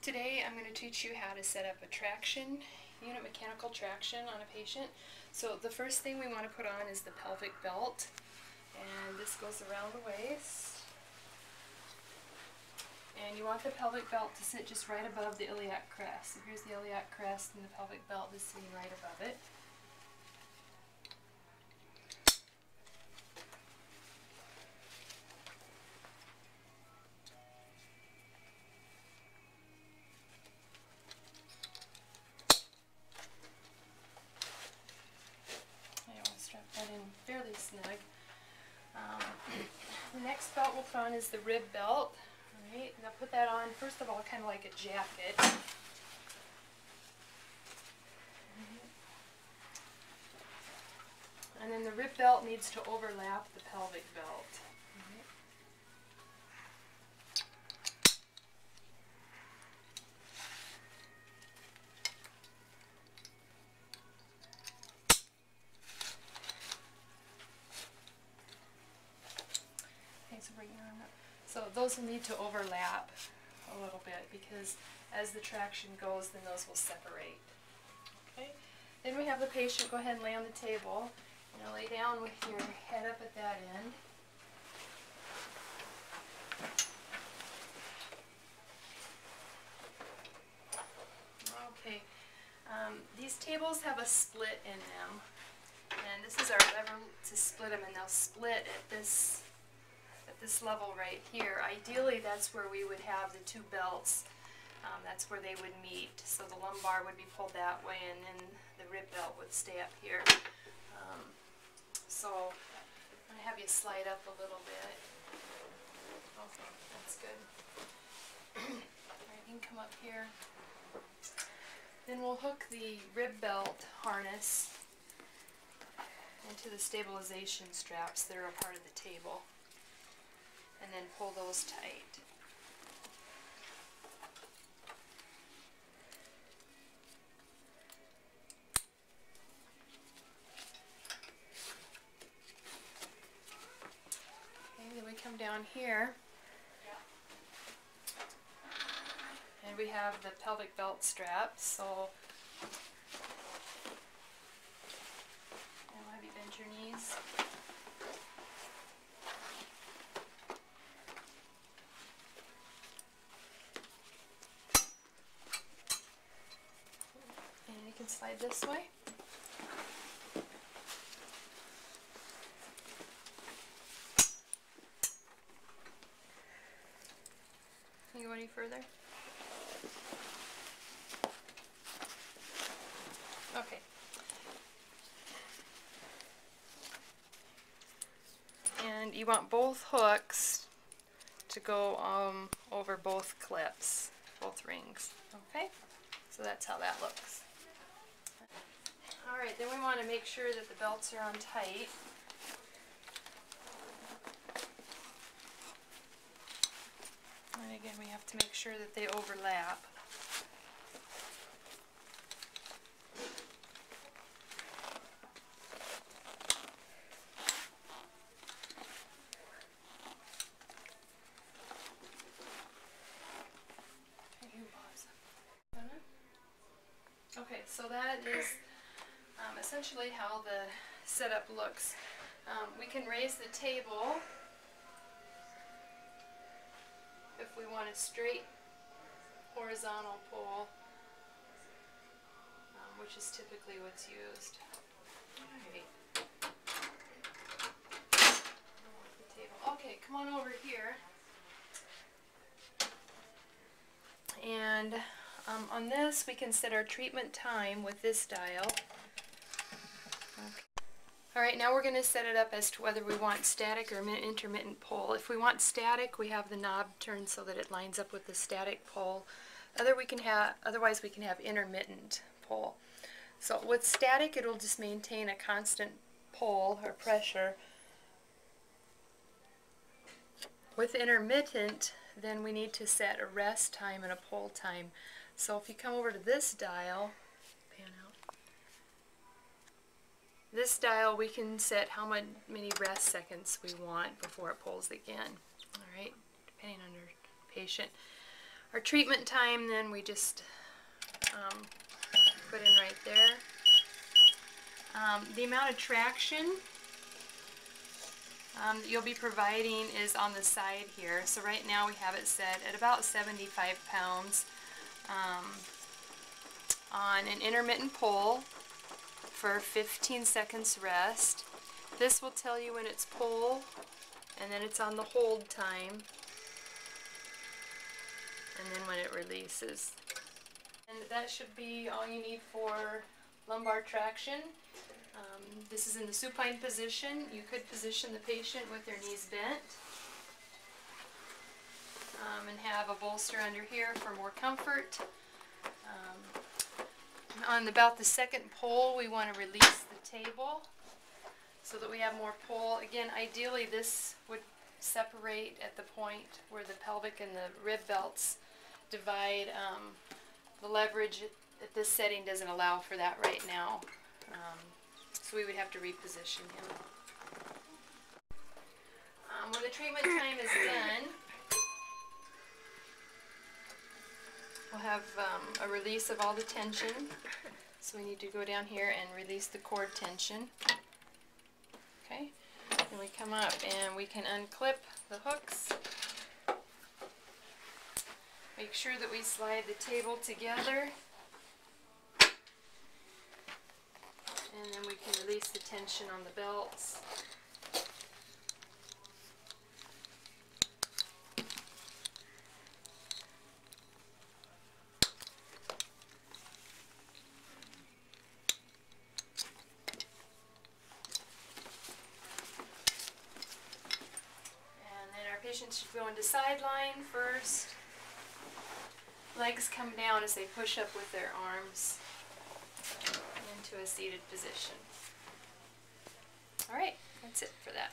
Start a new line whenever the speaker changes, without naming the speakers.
Today I'm going to teach you how to set up a traction unit, mechanical traction on a patient. So the first thing we want to put on is the pelvic belt, and this goes around the waist. And you want the pelvic belt to sit just right above the iliac crest. So here's the iliac crest and the pelvic belt is sitting right above it. Strap that in fairly snug. The next belt we'll put on is the rib belt. Alright, now put that on first of all kind of like a jacket. And then the rib belt needs to overlap the pelvic belt. So bring your arm up. So those will need to overlap a little bit because as the traction goes, then those will separate. Okay. Then we have the patient go ahead and lay on the table. You know, lay down with your head up at that end. Okay. These tables have a split in them, and this is our lever to split them, and they'll split at this level right here. Ideally, that's where we would have the two belts. That's where they would meet. So the lumbar would be pulled that way, and then the rib belt would stay up here. So I'm going to have you slide up a little bit. Okay, that's good. Alright, you can come up here. Then we'll hook the rib belt harness into the stabilization straps that are a part of the table, and then pull those tight. Okay, then we come down here, and we have the pelvic belt straps. So I'll have you bend your knees. You can slide this way. Can you go any further? Okay. And you want both hooks to go over both clips, both rings. Okay? So that's how that looks. Alright, then we want to make sure that the belts are on tight. And again, we have to make sure that they overlap. Okay, so that is essentially how the setup looks. We can raise the table if we want a straight horizontal pole, which is typically what's used. Alright. Okay, come on over here. And on this, we can set our treatment time with this dial. Okay. Alright, now we're going to set it up as to whether we want static or intermittent pole. If we want static, we have the knob turned so that it lines up with the static pole. Otherwise, we can have intermittent pole. So with static, it'll just maintain a constant pole or pressure. With intermittent, then we need to set a rest time and a pull time. So if you come over to this dial, pan out. This dial, we can set how many rest seconds we want before it pulls again. Alright, depending on your patient. Our treatment time, then, we just put in right there. The amount of traction that you'll be providing is on the side here. So right now we have it set at about 75 pounds on an intermittent pull for 15 seconds rest. This will tell you when it's pull, and then it's on the hold time, and then when it releases. And that should be all you need for lumbar traction. This is in the supine position. You could position the patient with their knees bent and have a bolster under here for more comfort. On about the second pull, we want to release the table so that we have more pull. Again, ideally this would separate at the point where the pelvic and the rib belts divide. The leverage at this setting doesn't allow for that right now. So we would have to reposition him. When the treatment time is done, we'll have a release of all the tension. So we need to go down here and release the cord tension. Okay, then we come up and we can unclip the hooks. Make sure that we slide the table together. And then we can release the tension on the belts. And then our patient should go into sideline first. Legs come down as they push up with their arms into a seated position. Alright, that's it for that.